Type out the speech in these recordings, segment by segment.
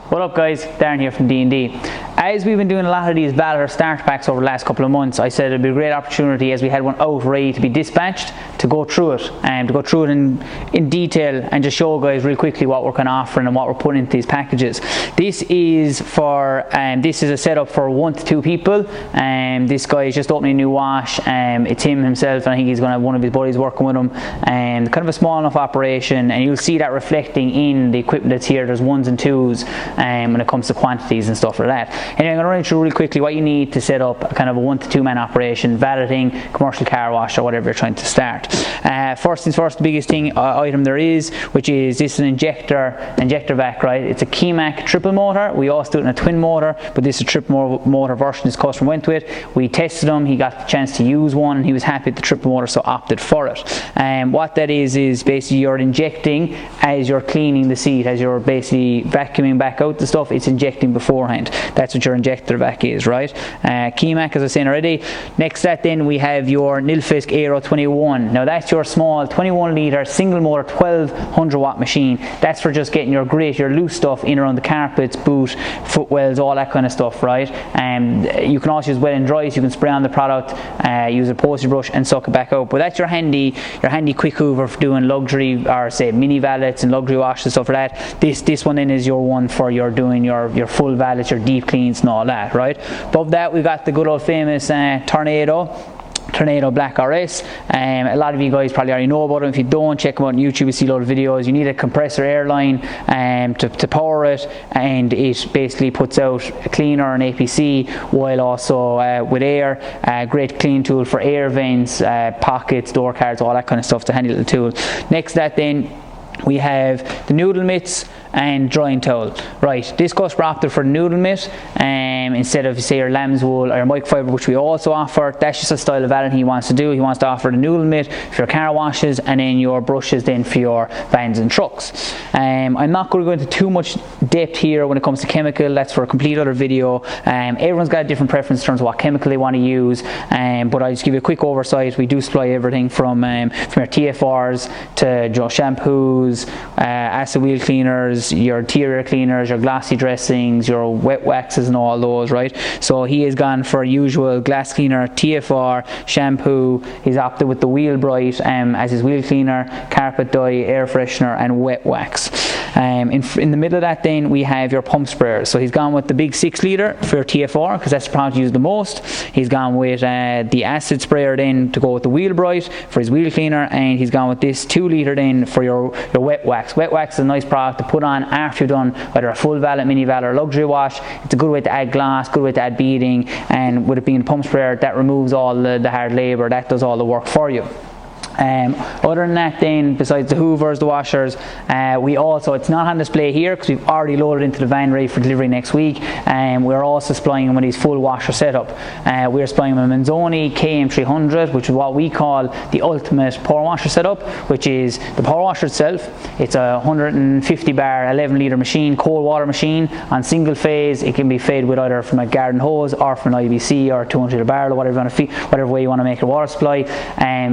What up guys, Darren here from D&D. As we've been doing a lot of these Valeting starter packs over the last couple of months, I said it'd be a great opportunity as we had one out ready to be dispatched to go through it and to go through it in detail and just show guys real quickly what we're kind of offering and what we're putting into these packages. This is a setup for 1 to 2 people. This guy is just opening a new wash. It's him himself, and I think he's going to have one of his buddies working with him. Kind of a small enough operation, and you'll see that reflecting in the equipment that's here. There's 1s and 2s when it comes to quantities and stuff like that. Anyway, I'm going to run through really quickly what you need to set up a kind of a 1 to 2 man operation, valeting, commercial car wash, or whatever you're trying to start. First things first, the biggest item there is, which is this is an injector vac, right? It's a Gtechniq triple motor. We also do it in a twin motor, but this is a triple motor version. This customer went with it. We tested him. He got the chance to use one, and he was happy with the triple motor, so opted for it. What that is basically you're injecting as you're cleaning the seat, as you're basically vacuuming back out the stuff. It's injecting beforehand. That's what your injector vac is, right? Gtechniq, as I was saying already. Next to that, then we have your Nilfisk Aero 21. Now that's your small 21 litre single motor 1200 watt machine. That's for just getting your grit, your loose stuff in around the carpets, boot, footwells, all that kind of stuff, right? You can also use wet and dry, so you can spray on the product, use a upholstery brush and suck it back out. But that's your handy quick hoover for doing luxury or say mini valets and luxury washes and stuff like that. This one then is your one for your doing your full valets, your deep cleans and all that, right? Above that we've got the good old famous Tornado Black RS. A lot of you guys probably already know about them. If you don't, check them out on YouTube. You see a lot of videos. You need a compressor airline to power it, and it basically puts out a cleaner and APC while also with air. Great clean tool for air vents, pockets, door cards, all that kind of stuff to handy little tool. Next to that then we have the noodle mitts and drying towel. Right, this customer opted for noodle mitt instead of say your lamb's wool or your microfiber, which we also offer. That's just a style of valeting he wants to do. He wants to offer the noodle mitt for your car washes and then your brushes then for your vans and trucks. I'm not going to go into too much depth here when it comes to chemical. That's for a complete other video. Everyone's got a different preference in terms of what chemical they want to use, but I'll just give you a quick oversight. We do supply everything from your TFRs to shampoos, acid wheel cleaners, your interior cleaners, your glossy dressings, your wet waxes and all those, right? So he has gone for usual glass cleaner, TFR, shampoo. He's opted with the Wheel Bright as his wheel cleaner, carpet dye, air freshener and wet wax. In the middle of that then we have your pump sprayers. So he's gone with the big 6 litre for your TFR because that's the product used the most. He's gone with the acid sprayer then to go with the Wheel Bright for his wheel cleaner, and he's gone with this 2 litre then for your wet wax. Wet wax is a nice product to put on after you've done either a full valet, mini valet or luxury wash. It's a good way to add gloss, good way to add beading, and with it being a pump sprayer, that removes all the hard labour, that does all the work for you. Other than that then, besides the hoovers, the washers, we also, it's not on display here because we've already loaded into the van ready for delivery next week, and we're also supplying them with his full washer setup. We're supplying them a Manzoni KM300, which is what we call the ultimate power washer setup, which is the power washer itself. It's a 150 bar 11 litre machine, cold water machine on single phase. It can be fed with either from a garden hose or from an IBC or 200 litre barrel or whatever way you want to make a water supply.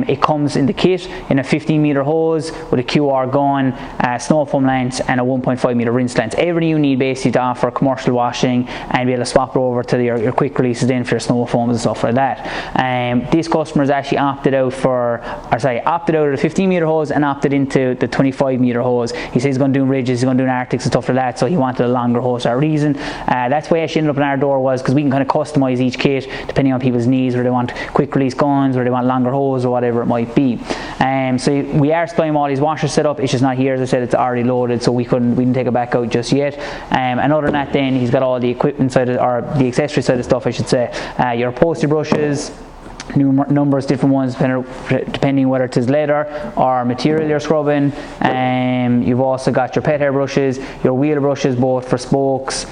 It comes in the kit in a 15 metre hose with a QR gun, snow foam length and a 1.5 metre rinse length. Everything you need basically to offer commercial washing and be able to swap it over to your quick releases in for your snow foams and stuff like that. This customer has actually opted out of the 15 metre hose and opted into the 25 metre hose. He says he's going to do ridges, he's going to do Arctics and stuff like that, so he wanted a longer hose for that reason. That's why he actually ended up in our door, was because we can kind of customise each kit depending on people's needs, whether they want quick release guns, whether they want longer hose or whatever it might be. So we are supplying all these washers set up. It's just not here, as I said, it's already loaded, so we didn't take it back out just yet. And other than that then, he's got all the equipment side or the accessory side of stuff I should say. Your upholstery brushes, numbers, different ones depending whether it is leather or material you're scrubbing. You've also got your pet hair brushes, your wheel brushes both for spokes,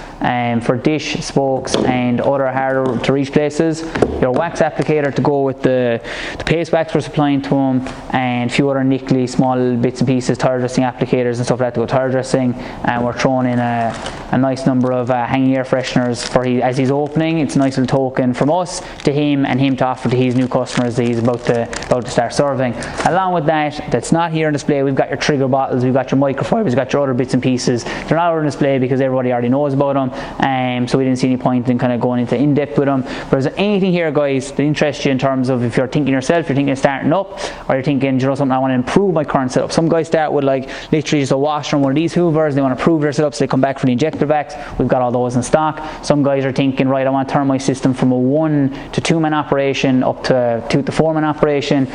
for dish spokes and other harder to reach places, your wax applicator to go with the paste wax we're supplying to them, and a few other nickly small bits and pieces, tire dressing applicators and stuff like that to go tire dressing. And we're throwing in a nice number of hanging air fresheners for as he's opening. It's a nice little token from us to him, and him to offer to his these new customers that he's about to start serving. Along with that, that's not here on display, we've got your trigger bottles, we've got your microfibers, we've got your other bits and pieces. They're not on display because everybody already knows about them, so we didn't see any point in kind of going into in-depth with them. But is there anything here, guys, that interests you in terms of if you're thinking yourself, you're thinking of starting up, or you're thinking, you know something, I want to improve my current setup. Some guys start with like literally just a washer and one of these hoovers, they want to improve their setup, so they come back for the injector vacs. We've got all those in stock. Some guys are thinking, right, I want to turn my system from a 1 to 2 man operation up to a 2 to 4 man operation,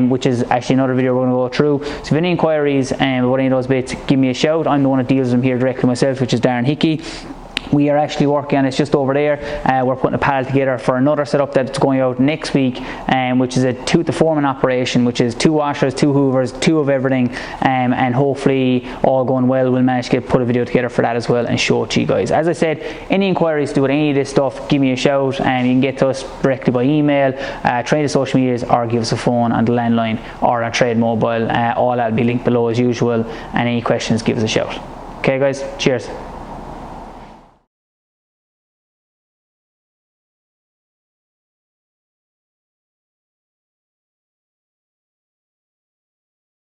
which is actually another video we're going to go through. So if you have any inquiries about any of those bits, give me a shout. I'm the one that deals with them here directly myself, which is Darren Hickey. We are actually working on, it's just over there, we're putting a pallet together for another setup that's going out next week, which is a 2 to 4 man operation, which is 2 washers, 2 hoovers, 2 of everything, and hopefully all going well, we'll manage to put a video together for that as well and show it to you guys. As I said, any inquiries to do with any of this stuff, give me a shout, and you can get to us directly by email, trade the social medias, or give us a phone on the landline or on Trade Mobile. All that will be linked below as usual, and any questions, give us a shout. Okay guys, cheers.